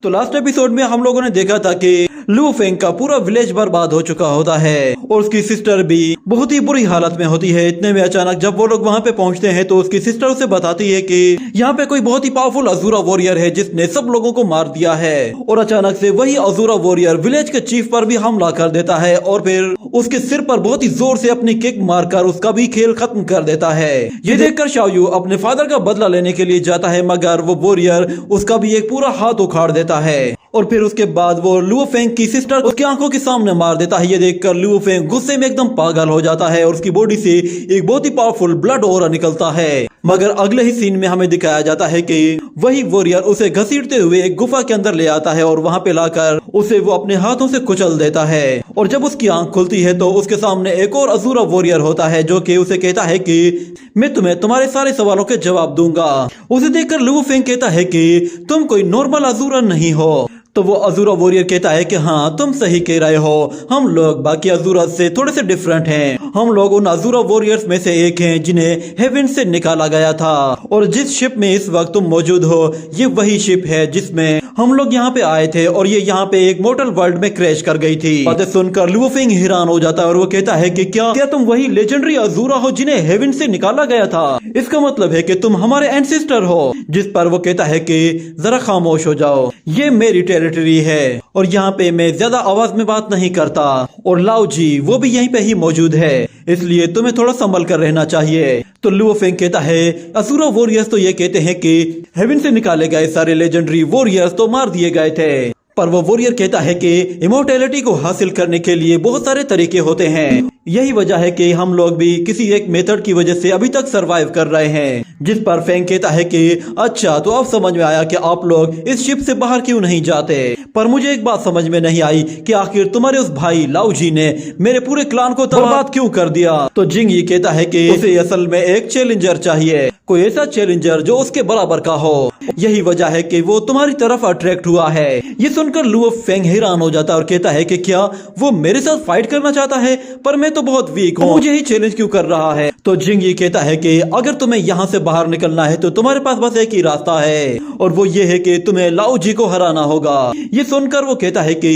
तो last episode में हम लोगों ने देखा था कि लू फेंग का पूरा विलेज बर्बाद हो चुका होता है और उसकी सिस्टर भी बहुत ही बुरी हालत में होती है। इतने में अचानक जब वो लोग वहाँ पे पहुँचते हैं तो उसकी सिस्टर उसे बताती है कि यहाँ पे कोई बहुत ही पावरफुल अजूरा वॉरियर है जिसने सब लोगों को मार दिया है। और अचानक से वही अजूरा वॉरियर विलेज के चीफ पर भी हमला कर देता है और फिर उसके सिर पर बहुत ही जोर से अपनी किक मारकर उसका भी खेल खत्म कर देता है। ये देखकर शाओयू अपने फादर का बदला लेने के लिए जाता है, मगर वो वॉरियर उसका भी एक पूरा हाथ उखाड़ देता है और फिर उसके बाद वो लुओ फेंग की सिस्टर उसकी आंखों के सामने मार देता है। ये देखकर लुओ फेंग गुस्से में एकदम पागल हो जाता है और उसकी बॉडी से एक बहुत ही पावरफुल ब्लड ऑरा निकलता है। मगर अगले ही सीन में हमें दिखाया जाता है कि वही वॉरियर उसे घसीटते हुए एक गुफा के अंदर ले आता है और वहाँ पे लाकर उसे वो अपने हाथों से कुचल देता है। और जब उसकी आंख खुलती है तो उसके सामने एक और अजूरा वॉरियर होता है जो कि उसे कहता है कि मैं तुम्हें तुम्हारे सारे सवालों के जवाब दूंगा। उसे देखकर लुओ फेंग कहता है कि तुम कोई नॉर्मल अजूरा नहीं हो। तो वो अजूरा वॉरियर कहता है कि हाँ तुम सही कह रहे हो, हम लोग बाकी अजूरा से थोड़े से डिफरेंट हैं। हम लोग उन अजूरा वॉरियर्स में से एक हैं जिन्हें हेवन से निकाला गया था और जिस शिप में इस वक्त तुम मौजूद हो ये वही शिप है जिसमें हम लोग यहाँ पे आए थे और ये यहाँ पे एक मोर्टल वर्ल्ड में क्रैश कर गई थी। बातें सुनकर लुओ फेंग हैरान हो जाता है और वो कहता है कि क्या तुम वही लेजेंडरी अजूरा हो जिन्हें हेवन से निकाला गया था? इसका मतलब है कि तुम हमारे एंसेस्टर हो। जिस पर वो कहता है कि जरा खामोश हो जाओ, ये मेरी टेरिटरी है और यहाँ पे मैं ज्यादा आवाज में बात नहीं करता और लाओ जी वो भी यहीं पे ही मौजूद है, इसलिए तुम्हें थोड़ा संभल कर रहना चाहिए। तो लुओ फेंग कहता है अजूरा वॉरियर्स तो ये कहते हैं कि हेवन से निकाले गए सारे लेजेंडरी वॉरियर्स तो मार दिए गए थे, पर वो वॉरियर कहता है कि इमोर्टैलिटी को हासिल करने के लिए बहुत सारे तरीके होते हैं। यही वजह है कि हम लोग भी किसी एक मेथड की वजह से अभी तक सरवाइव कर रहे हैं। जिस पर फेंग कहता है कि अच्छा तो अब समझ में आया कि आप लोग इस शिप से बाहर क्यों नहीं जाते, पर मुझे एक बात समझ में नहीं आई कि आखिर तुम्हारे उस भाई लाओ जी ने मेरे पूरे क्लान को बर्बाद क्यों कर दिया। तो जिंग ये कहता है कि उसे असल में एक चैलेंजर चाहिए, कोई ऐसा चैलेंजर जो उसके बराबर का हो। यही वजह है कि वो तुम्हारी तरफ अट्रैक्ट हुआ है। ये सुनकर लुओ फेंग हैरान हो जाता है और कहता है कि क्या वो मेरे साथ फाइट करना चाहता है, पर मैं तो बहुत वीक हूँ, मुझे ही चैलेंज क्यों कर रहा है। तो जिंग ये कहता है कि अगर तुम्हें यहाँ से बाहर निकलना है तो तुम्हारे पास बस एक ही रास्ता है और वो ये है कि तुम्हें लाओ जी को हराना होगा। ये सुनकर वो कहता है कि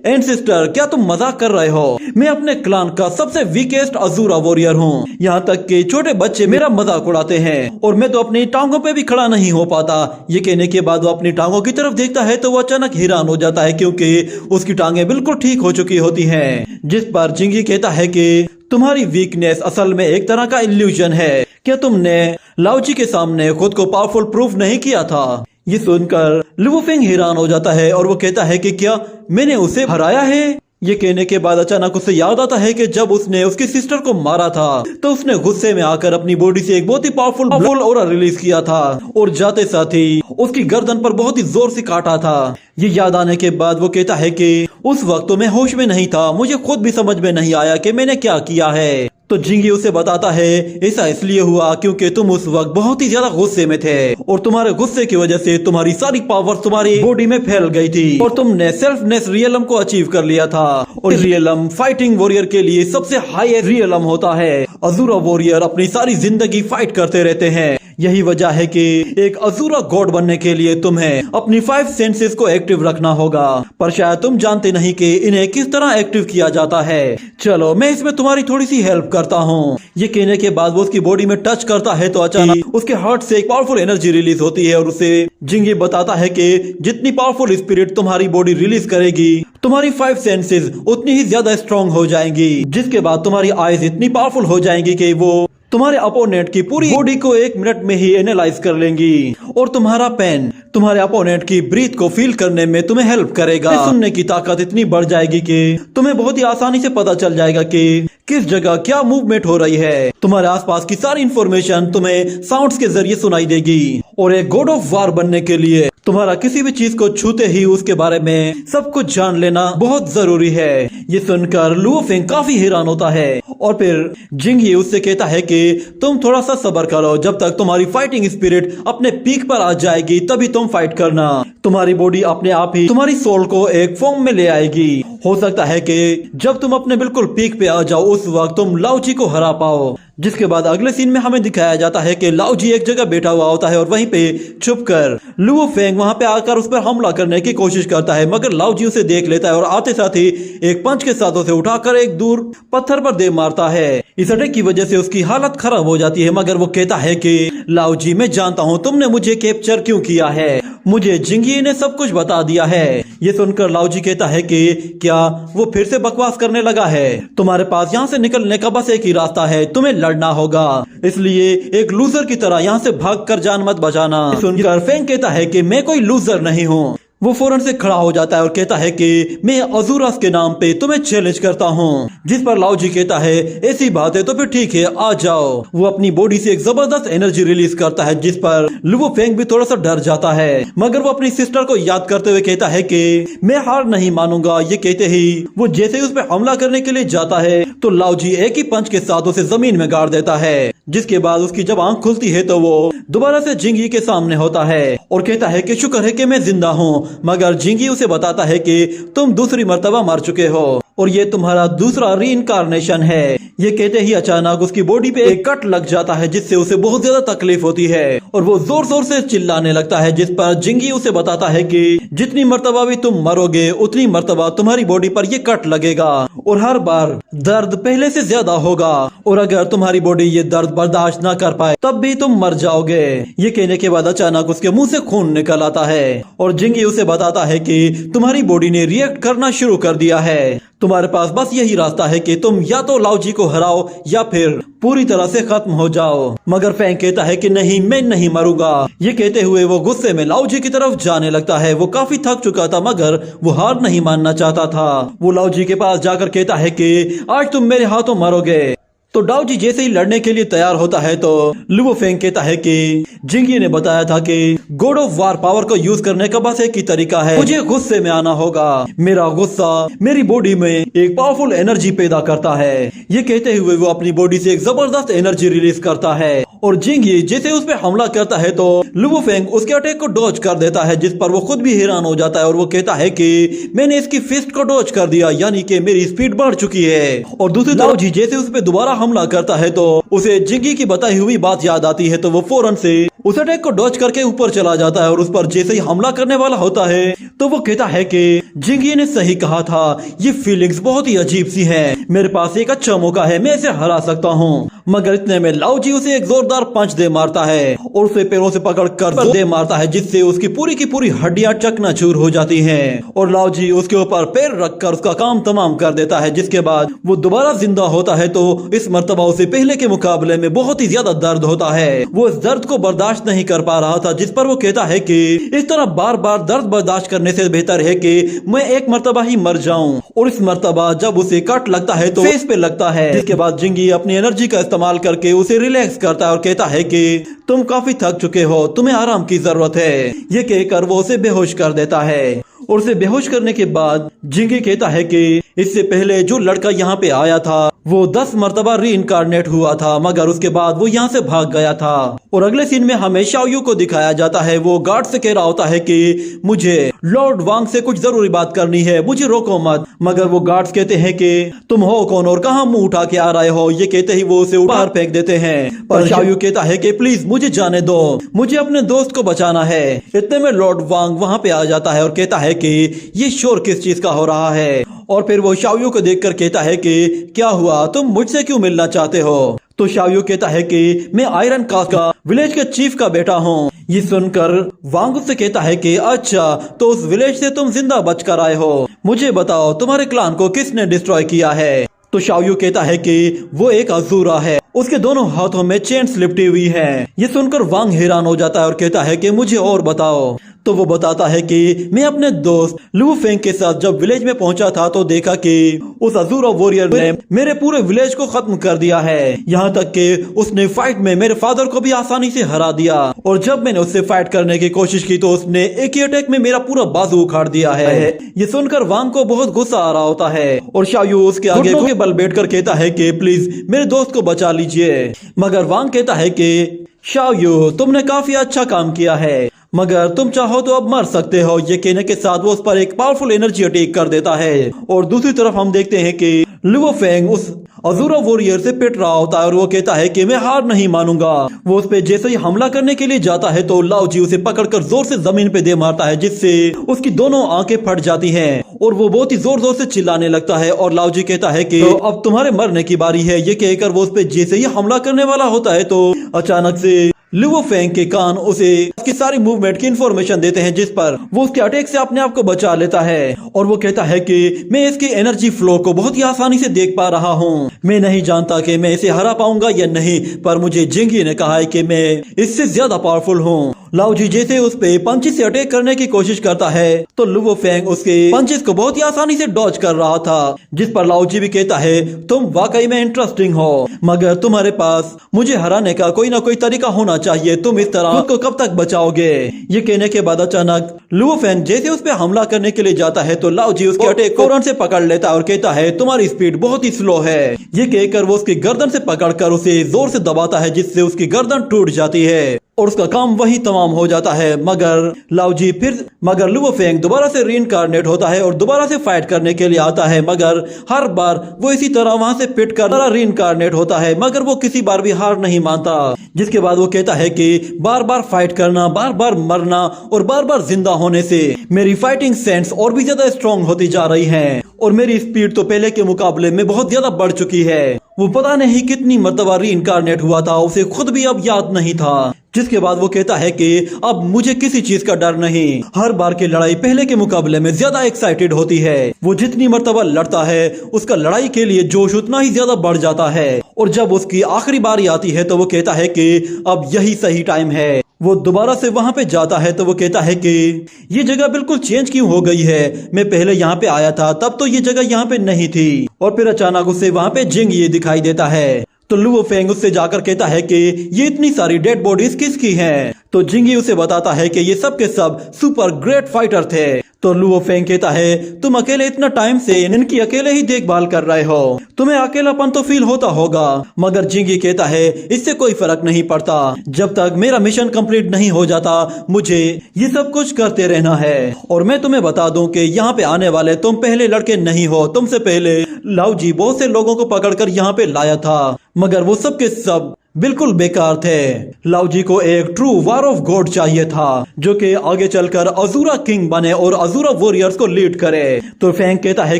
एंसेस्टर क्या तुम मजाक कर रहे हो? मैं अपने क्लान का सबसे वीकेस्ट अजूरा वॉरियर हूँ, यहाँ तक कि छोटे बच्चे मेरा मजाक उड़ाते हैं और मैं तो अपनी टांगों पे भी खड़ा नहीं हो पाता। ये कहने के बाद वो अपनी टांगों की तरफ देखता है तो वो अचानक हैरान हो जाता है क्योंकि उसकी टांगें बिल्कुल ठीक हो चुकी होती हैं। जिस पर जिंगी कहता है कि तुम्हारी वीकनेस असल में एक तरह का इल्यूजन है, क्या तुमने लाओ जी के सामने खुद को पावरफुल प्रूफ नहीं किया था? ये सुनकर लुओ फेंग हैरान हो जाता है और वो कहता है कि क्या मैंने उसे हराया है? ये कहने के बाद अचानक उसे याद आता है कि जब उसने उसकी सिस्टर को मारा था तो उसने गुस्से में आकर अपनी बॉडी से एक बहुत ही पावरफुल ऑरा रिलीज किया था और जाते साथ ही उसकी गर्दन पर बहुत ही जोर से काटा था। ये याद आने के बाद वो कहता है कि उस वक्त तो मैं होश में नहीं था, मुझे खुद भी समझ में नहीं आया कि मैंने क्या किया है। तो जिंगी उसे बताता है ऐसा इसलिए हुआ क्योंकि तुम उस वक्त बहुत ही ज्यादा गुस्से में थे और तुम्हारे गुस्से की वजह से तुम्हारी सारी पावर तुम्हारी बॉडी में फैल गई थी और तुमने सेल्फनेस रियलम को अचीव कर लिया था। और रियलम फाइटिंग वॉरियर के लिए सबसे हाईएस्ट रियलम होता है। अजूरा वॉरियर अपनी सारी जिंदगी फाइट करते रहते हैं। यही वजह है कि एक अजूरा गॉड बनने के लिए तुम्हें अपनी 5 सेंसेस को एक्टिव रखना होगा, पर शायद तुम जानते नहीं कि इन्हें किस तरह एक्टिव किया जाता है। चलो मैं इसमें तुम्हारी थोड़ी सी हेल्प करता हूँ। ये कहने के बाद वो उसकी बॉडी में टच करता है तो अचानक उसके हार्ट से एक पावरफुल एनर्जी रिलीज होती है और उसे जिंगी बताता है कि जितनी पावरफुल स्पिरिट तुम्हारी बॉडी रिलीज करेगी तुम्हारी 5 सेंसेस उतनी ही ज्यादा स्ट्रॉन्ग हो जाएंगी, जिसके बाद तुम्हारी आईज इतनी पावरफुल हो जाएंगी कि वो तुम्हारे अपोनेंट की पूरी बॉडी को 1 मिनट में ही एनालाइज कर लेंगी और तुम्हारा पेन तुम्हारे अपोनेंट की ब्रीथ को फील करने में तुम्हें हेल्प करेगा। सुनने की ताकत इतनी बढ़ जाएगी कि तुम्हें बहुत ही आसानी से पता चल जाएगा कि किस जगह क्या मूवमेंट हो रही है। तुम्हारे आसपास की सारी इंफॉर्मेशन तुम्हें साउंड्स के जरिए सुनाई देगी और एक गॉड ऑफ वार बनने के लिए तुम्हारा किसी भी चीज को छूते ही उसके बारे में सब कुछ जान लेना बहुत जरूरी है। ये सुनकर लुओ फेंग काफी हैरान होता है और फिर जिंगी उससे कहता है कि तुम थोड़ा सा सब्र करो, जब तक तुम्हारी फाइटिंग स्पिरिट अपने पीक पर आ जाएगी तभी तुम फाइट करना। तुम्हारी बॉडी अपने आप ही तुम्हारी सोल को एक फॉर्म में ले आएगी। हो सकता है कि जब तुम अपने बिल्कुल पीक पे आ जाओ उस वक्त तुम लाओजी को हरा पाओ। जिसके बाद अगले सीन में हमें दिखाया जाता है कि लाओजी एक जगह बैठा हुआ होता है और वहीं पे छुपकर लुओ फेंग वहां पे आकर उस पर हमला करने की कोशिश करता है, मगर लाओजी उसे देख लेता है और आते साथ ही एक पंच के साथ उसे उठाकर एक दूर पत्थर पर दे मारता है। इस अटैक की वजह से उसकी हालत खराब हो जाती है, मगर वो कहता है कि लाओजी मैं जानता हूँ तुमने मुझे कैप्चर क्यों किया है, मुझे जिंगी ने सब कुछ बता दिया है। ये सुनकर लाओजी कहता है कि क्या वो फिर से बकवास करने लगा है, तुम्हारे पास यहाँ से निकलने का बस एक ही रास्ता है, तुम्हें लड़ना होगा, इसलिए एक लूजर की तरह यहाँ से भागकर जान मत बचाना। सुनकर फेंग कहता है कि मैं कोई लूजर नहीं हूँ। वो फौरन से खड़ा हो जाता है और कहता है कि मैं अजूरास के नाम पे तुम्हें चैलेंज करता हूँ। जिस पर लाओजी कहता है ऐसी बात है तो फिर ठीक है आ जाओ। वो अपनी बॉडी से एक जबरदस्त एनर्जी रिलीज करता है, जिस पर लुओ फेंग भी थोड़ा सा डर जाता है, मगर वो अपनी सिस्टर को याद करते हुए कहता है कि मैं हार नहीं मानूंगा। ये कहते ही वो जैसे ही उस पर हमला करने के लिए जाता है तो लाओजी एक ही पंच के साथ उसे जमीन में गाड़ देता है। जिसके बाद उसकी जब आंख खुलती है तो वो दोबारा से जिंगी के सामने होता है और कहता है कि शुक्र है कि मैं जिंदा हूँ, मगर जिंगी उसे बताता है कि तुम दूसरी मर्तबा मर चुके हो और ये तुम्हारा दूसरा रीइंकार्नेशन है। ये कहते ही अचानक उसकी बॉडी पे एक कट लग जाता है, जिससे उसे बहुत ज्यादा तकलीफ होती है और वो जोर जोर से चिल्लाने लगता है, जिस पर जिंगी उसे बताता है कि जितनी मर्तबा भी तुम मरोगे उतनी मर्तबा तुम्हारी बॉडी पर ये कट लगेगा और हर बार दर्द पहले से ज्यादा होगा और अगर तुम्हारी बॉडी ये दर्द बर्दाश्त न कर पाए तब भी तुम मर जाओगे। ये कहने के बाद अचानक उसके मुंह से खून निकल आता है और जिंगी उसे बताता है कि तुम्हारी बॉडी ने रिएक्ट करना शुरू कर दिया है, तुम्हारे पास बस यही रास्ता है कि तुम या तो लाओजी को हराओ या फिर पूरी तरह से खत्म हो जाओ। मगर फेंग कहता है कि नहीं मैं नहीं मरूंगा। ये कहते हुए वो गुस्से में लाओजी की तरफ जाने लगता है। वो काफी थक चुका था मगर वो हार नहीं मानना चाहता था। वो लाओजी के पास जाकर कहता है कि आज तुम मेरे हाथों मरोगे। तो लाओजी जैसे ही लड़ने के लिए तैयार होता है तो लुओ फेंग कहता है कि जिंगी ने बताया था कि गॉड ऑफ वार पावर को यूज करने का बस एक ही तरीका है, मुझे गुस्से में आना होगा। मेरा गुस्सा मेरी बॉडी में एक पावरफुल एनर्जी पैदा करता है। ये कहते हुए वो अपनी बॉडी से एक जबरदस्त एनर्जी रिलीज करता है और जिंगी जैसे उस पर हमला करता है तो लुओ फेंग उसके अटैक को डॉज कर देता है, जिस पर वो खुद भी हैरान हो जाता है और वो कहता है कि मैंने इसकी फिस्ट को डॉज कर दिया, यानी कि मेरी स्पीड बढ़ चुकी है। और दूसरी तरफ लाओजी जैसे उस पर दोबारा हमला करता है तो उसे जिंगी की बताई हुई बात याद आती है, तो वो फौरन से उस अटैक को डॉज करके ऊपर चला जाता है और उस पर जैसे ही हमला करने वाला होता है तो वो कहता है कि जिंगी ने सही कहा था, ये फीलिंग्स बहुत ही अजीब सी है, मेरे पास एक अच्छा मौका है, मैं इसे हरा सकता हूँ। मगर इतने में लाओजी उसे एक जोरदार पंच दे मारता है और उसे पैरों से पकड़ कर दे मारता है, जिससे उसकी की पूरी हड्डियां चकनाचूर हो जाती हैं और लाओजी उसके ऊपर पैर रखकर उसका काम तमाम कर देता है। जिसके बाद वो दोबारा जिंदा होता है तो इस मर्तबा उसे पहले के मुकाबले में बहुत ही ज्यादा दर्द होता है। वो इस दर्द को बर्दाश्त नहीं कर पा रहा था, जिस पर वो कहता है कि इस तरह बार बार दर्द बर्दाश्त करने से बेहतर है कि मैं एक मर्तबा ही मर जाऊं। और इस मर्तबा जब उसे कट लगता है तो फेस पे लगता है। जिसके बाद जिंगी अपनी एनर्जी का इस्तेमाल करके उसे रिलैक्स करता है और कहता है कि तुम काफी थक चुके हो, तुम्हें आराम की जरूरत है। ये कहकर वो उसे बेहोश कर देता है और उसे बेहोश करने के बाद जिंगी कहता है कि इससे पहले जो लड़का यहाँ पे आया था वो 10 मर्तबा रीइंकार्नेट हुआ था, मगर उसके बाद वो यहाँ से भाग गया था। और अगले सीन में हमें शाओयू को दिखाया जाता है, वो गार्ड से कह रहा होता है कि मुझे लॉर्ड वांग से कुछ जरूरी बात करनी है, मुझे रोको मत। मगर वो गार्ड्स कहते हैं कि तुम हो कौन और कहाँ मुंह उठा के आ रहे हो। ये कहते ही वो उसे बाहर फेंक देते हैं, पर शाओयू कहता है कि प्लीज मुझे जाने दो, मुझे अपने दोस्त को बचाना है। इतने में लॉर्ड वांग वहाँ पे आ जाता है और कहता है कि ये शोर किस चीज का हो रहा है। और फिर वो शाओयू को देखकर कहता है कि क्या हुआ, तुम मुझसे क्यों मिलना चाहते हो। तो शाओयू कहता है कि मैं आयरन कास्ट का विलेज के चीफ का बेटा हूँ। ये सुनकर वांग से कहता है कि अच्छा तो उस विलेज से तुम जिंदा बचकर आए हो, मुझे बताओ तुम्हारे क्लान को किसने डिस्ट्रॉय किया है। तो शाओयू कहता है कि वो एक अजूरा है, उसके दोनों हाथों में चेन्स लिपटी हुई है। ये सुनकर वांग हैरान हो जाता है और कहता है कि मुझे और बताओ। तो वो बताता है कि मैं अपने दोस्त लू फेंग के साथ जब विलेज में पहुंचा था तो देखा कि उस अजूरा वॉरियर ने मेरे पूरे विलेज को खत्म कर दिया है, यहाँ तक कि उसने फाइट में मेरे फादर को भी आसानी से हरा दिया। और जब मैंने उससे फाइट करने की कोशिश की तो उसने एक ही अटैक में मेरा पूरा बाजू उखाड़ दिया है। ये सुनकर वांग को बहुत गुस्सा आ रहा होता है और शाओयू उसके आगे के बल बैठकर कहता है कि प्लीज मेरे दोस्त को बचा लीजिए। मगर वांग कहता है कि शाओयू तुमने काफी अच्छा काम किया है, मगर तुम चाहो तो अब मर सकते हो। ये कहने के साथ वो उस पर एक पावरफुल एनर्जी अटैक कर देता है और दूसरी तरफ हम देखते हैं कि लुओ फेंग उस अज़ूरा वॉरियर से पिट रहा होता है और वो कहता है कि मैं हार नहीं मानूंगा। वो उस पे जैसे ही हमला करने के लिए जाता है तो लाओ जी उसे पकड़कर जोर से जमीन पे दे मारता है, जिससे उसकी दोनों आंखें फट जाती हैं और वो बहुत ही जोर जोर से चिल्लाने लगता है। और लाओ जी कहता है कि तो अब तुम्हारे मरने की बारी है। ये कहकर वो उस पे जैसे ही हमला करने वाला होता है तो अचानक से लुओ फेंग के कान उसे उसकी सारी मूवमेंट की इंफॉर्मेशन देते हैं, जिस पर वो उसके अटैक से अपने आप को बचा लेता है। और वो कहता है कि मैं इसकी एनर्जी फ्लो को बहुत ही आसानी से देख पा रहा हूँ। मैं नहीं जानता कि मैं इसे हरा पाऊंगा या नहीं, पर मुझे जिंगी ने कहा है कि मैं इससे ज्यादा पावरफुल हूँ। लाओ जी जैसे उस पे पंचेस से अटैक करने की कोशिश करता है तो लुओ फेंग उसके पंचेस को बहुत ही आसानी से डॉज कर रहा था, जिस पर लाओ जी भी कहता है तुम वाकई में इंटरेस्टिंग हो, मगर तुम्हारे पास मुझे हराने का कोई ना कोई तरीका होना चाहिए। तुम इस तरह खुद को कब तक बचाओगे? ये कहने के बाद अचानक लुओ फेंग जैसे उस पे हमला करने के लिए जाता है तो लाओ जी उसके अटैक को फौरन से पकड़ लेता है और कहता है तुम्हारी स्पीड बहुत ही स्लो है। ये कहकर वो उसकी गर्दन से पकड़कर उसे जोर से दबाता है, जिससे उसकी गर्दन टूट जाती है और उसका काम वही तमाम हो जाता है। मगर लुओ फेंग दोबारा से रीइंकार्नेट होता है और दोबारा से फाइट करने के लिए आता है, मगर हर बार वो इसी तरह वहां से पिट कर रीइंकार्नेट होता है, मगर वो किसी बार भी हार नहीं मानता। जिसके बाद वो कहता है कि बार बार फाइट करना, बार बार मरना और बार बार जिंदा होने से मेरी फाइटिंग सेंस और भी ज्यादा स्ट्रॉन्ग होती जा रही है और मेरी स्पीड तो पहले के मुकाबले में बहुत ज्यादा बढ़ चुकी है। वो पता नहीं कितनी मर्तबा रीइंकार्नेट हुआ था, उसे खुद भी अब याद नहीं था। जिसके बाद वो कहता है कि अब मुझे किसी चीज का डर नहीं। हर बार की लड़ाई पहले के मुकाबले में ज्यादा एक्साइटेड होती है। वो जितनी मर्तबा लड़ता है उसका लड़ाई के लिए जोश उतना ही ज्यादा बढ़ जाता है और जब उसकी आखिरी बारी आती है तो वो कहता है कि अब यही सही टाइम है। वो दोबारा से वहां पे जाता है तो वो कहता है कि ये जगह बिल्कुल चेंज क्यों हो गई है? मैं पहले यहाँ पे आया था तब तो ये जगह यहाँ पे नहीं थी। और फिर अचानक उसे वहां पे जिंग ये दिखाई देता है तो लुओ फेंग उससे जाकर कहता है कि ये इतनी सारी डेड बॉडीज किसकी हैं? तो जिंगी उसे बताता है कि ये सब के सब सुपर ग्रेट फाइटर थे। तो लुओ फेंग कहता है तुम अकेले इतना टाइम से इनकी अकेले ही देखभाल कर रहे हो, तुम्हें अकेलापन तो फील होता होगा। मगर जिंगी कहता है इससे कोई फर्क नहीं पड़ता, जब तक मेरा मिशन कंप्लीट नहीं हो जाता मुझे ये सब कुछ करते रहना है। और मैं तुम्हें बता दूं कि यहाँ पे आने वाले तुम पहले लड़के नहीं हो। तुमसे पहले लाओ जी बहुत से लोगों को पकड़कर यहाँ पे लाया था, मगर वो सब के सब बिल्कुल बेकार थे। लाओ जी को एक ट्रू वार ऑफ गॉड चाहिए था जो कि आगे चलकर अज़ूरा किंग बने और अज़ूरा वॉरियर्स को लीड करे। तो फेंग कहता है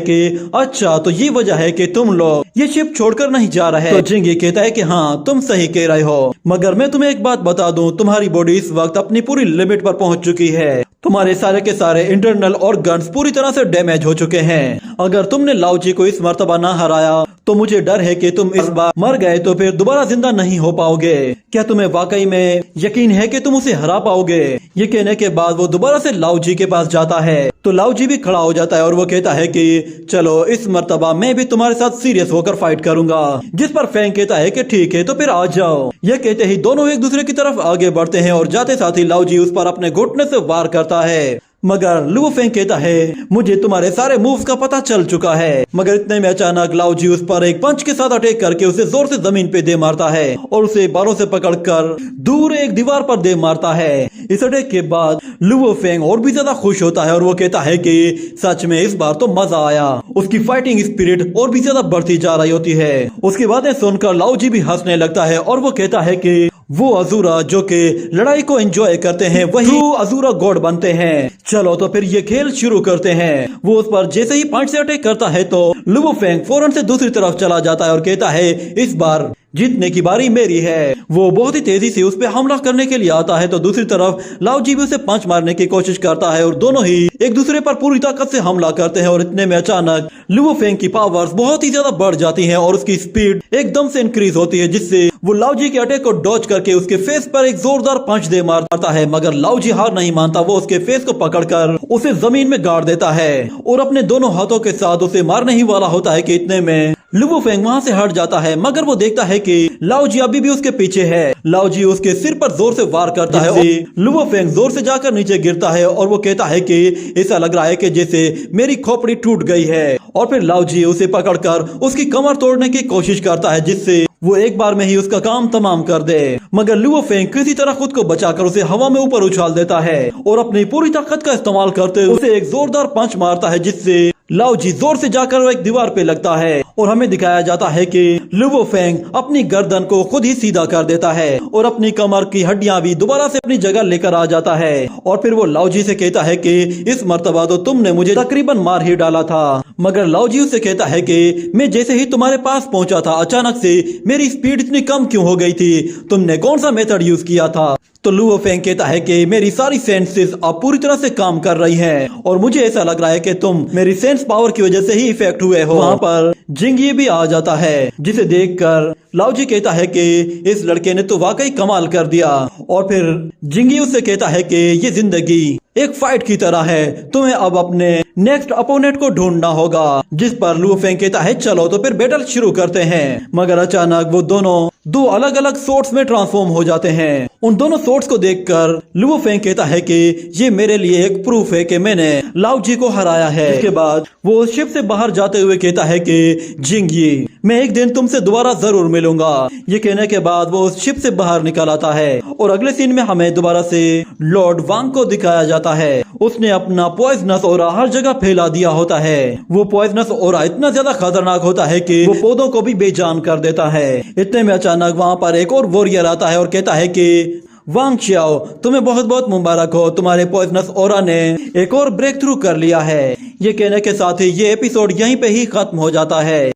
कि अच्छा तो ये वजह है कि तुम लोग ये शिप छोड़कर नहीं जा रहे। तो जिंगी कहता है कि हाँ तुम सही कह रहे हो, मगर मैं तुम्हें एक बात बता दूं, तुम्हारी बॉडी इस वक्त अपनी पूरी लिमिट पर पहुंच चुकी है। तुम्हारे सारे के सारे इंटरनल ऑर्गन्स पूरी तरह से डैमेज हो चुके हैं। अगर तुमने लाओ जी को इस मर्तबा ना हराया तो मुझे डर है कि तुम इस बार मर गए तो फिर दोबारा जिंदा नहीं हो पाओगे। क्या तुम्हें वाकई में यकीन है कि तुम उसे हरा पाओगे? ये कहने के बाद वो दोबारा से लाओ जी के पास जाता है तो लाओ जी भी खड़ा हो जाता है और वो कहता है कि चलो इस मर्तबा मैं भी तुम्हारे साथ सीरियस होकर फाइट करूंगा। जिस पर फेंग कहता है कि ठीक है तो फिर आ जाओ। ये कहते ही दोनों एक दूसरे की तरफ आगे बढ़ते हैं और जाते साथ ही लाओ जी उस पर अपने घुटने से वार करता है। मगर लुओ फेंग कहता है मुझे तुम्हारे सारे मूव्स का पता चल चुका है। मगर इतने में अचानक लाओ जी उस पर एक पंच के साथ अटैक करके उसे जोर से जमीन पे दे मारता है और उसे बालों से पकड़कर दूर एक दीवार पर दे मारता है। इस अटैक के बाद लुओ फेंग और भी ज्यादा खुश होता है और वो कहता है कि सच में इस बार तो मजा आया। उसकी फाइटिंग स्पिरिट और भी ज्यादा बढ़ती जा रही होती है। उसकी बातें सुनकर लाओ जी भी हंसने लगता है और वो कहता है कि वो अज़ूरा जो के लड़ाई को एंजॉय करते हैं वही अज़ूरा गॉड बनते हैं। चलो तो फिर ये खेल शुरू करते हैं। वो उस पर जैसे ही पंच से अटैक करता है तो लुओ फेंग फौरन से दूसरी तरफ चला जाता है और कहता है इस बार जीतने की बारी मेरी है। वो बहुत ही तेजी से उस पे हमला करने के लिए आता है तो दूसरी तरफ लाओ जी भी उसे पंच मारने की कोशिश करता है और दोनों ही एक दूसरे पर पूरी ताकत से हमला करते हैं। और इतने में अचानक लुओ फेंग की पावर्स बहुत ही ज्यादा बढ़ जाती हैं और उसकी स्पीड एकदम से इंक्रीज होती है, जिससे वो लाओ जी के अटैक को डॉज करके उसके फेस पर एक जोरदार पंच दे मारता है। मगर लाओ जी हार नहीं मानता, वो उसके फेस को पकड़कर उसे जमीन में गाड़ देता है और अपने दोनों हाथों के साथ उसे मारने ही वाला होता है कि इतने में लुओ फेंग वहां से हट जाता है। मगर वो देखता है कि लाओ जी अभी भी उसके पीछे है। लाओ जी उसके सिर पर जोर से वार करता है। लुओ फेंग जोर से जाकर नीचे गिरता है और वो कहता है कि ऐसा लग रहा है कि जैसे मेरी खोपड़ी टूट गई है। और फिर लाओ जी उसे पकड़कर उसकी कमर तोड़ने की कोशिश करता है, जिससे वो एक बार में ही उसका काम तमाम कर दे। मगर लुओ फेंग किसी तरह खुद को बचाकर उसे हवा में ऊपर उछाल देता है और अपनी पूरी ताकत का इस्तेमाल करते हुए उसे एक जोरदार पंच मारता है, जिससे लाओ जी जोर से जाकर वो एक दीवार पे लगता है और हमें दिखाया जाता है कि लुओ फेंग अपनी गर्दन को खुद ही सीधा कर देता है और अपनी कमर की हड्डियां भी दोबारा से अपनी जगह लेकर आ जाता है। और फिर वो लाओ जी से कहता है कि इस मर्तबा तो तुमने मुझे तकरीबन मार ही डाला था। मगर लाओ जी उससे कहता है कि मैं जैसे ही तुम्हारे पास पहुंचा था अचानक से मेरी स्पीड इतनी कम क्यों हो गई थी, तुमने कौन सा मेथड यूज किया था। तो लुओ फेंग कहता है कि मेरी सारी सेंसेस अब पूरी तरह से काम कर रही हैं और मुझे ऐसा लग रहा है कि तुम मेरी सेंस पावर की वजह से ही इफेक्ट हुए हो। वहाँ पर जिंगी भी आ जाता है, जिसे देखकर लाओ जी कहता है कि इस लड़के ने तो वाकई कमाल कर दिया। और फिर जिंगी उससे कहता है कि ये जिंदगी एक फाइट की तरह है, तुम्हें अब अपने नेक्स्ट अपोनेंट को ढूंढना होगा। जिस पर लुओ फेंग कहता है चलो तो फिर बैटल शुरू करते हैं। मगर अचानक वो दोनों दो अलग अलग सोर्ट्स में ट्रांसफॉर्म हो जाते हैं। उन दोनों सोर्ट्स को देखकर लुओ फेंग कहता है कि ये मेरे लिए एक प्रूफ है कि मैंने लाओ जी को हराया है। इसके बाद वो शिप से बाहर जाते हुए कहता है कि जिंगी मैं एक दिन तुमसे दोबारा जरूर मिलूंगा। ये कहने के बाद वो उस शिप से बाहर निकल आता है और अगले सीन में हमें दोबारा से लॉर्ड वांग को दिखाया जाता है। उसने अपना पॉइजनस ऑरा हर जगह फैला दिया होता है। वो पॉइजनस ऑरा इतना ज्यादा खतरनाक होता है कि वो पौधों को भी बेजान कर देता है। इतने में अचानक वहाँ पर एक और वॉरियर आता है और कहता है कि वांग चियाओ तुम्हें बहुत बहुत मुबारक हो, तुम्हारे पॉइजनस ऑरा ने एक और ब्रेक थ्रू कर लिया है। ये कहने के साथ ही ये एपिसोड यहीं पे ही खत्म हो जाता है।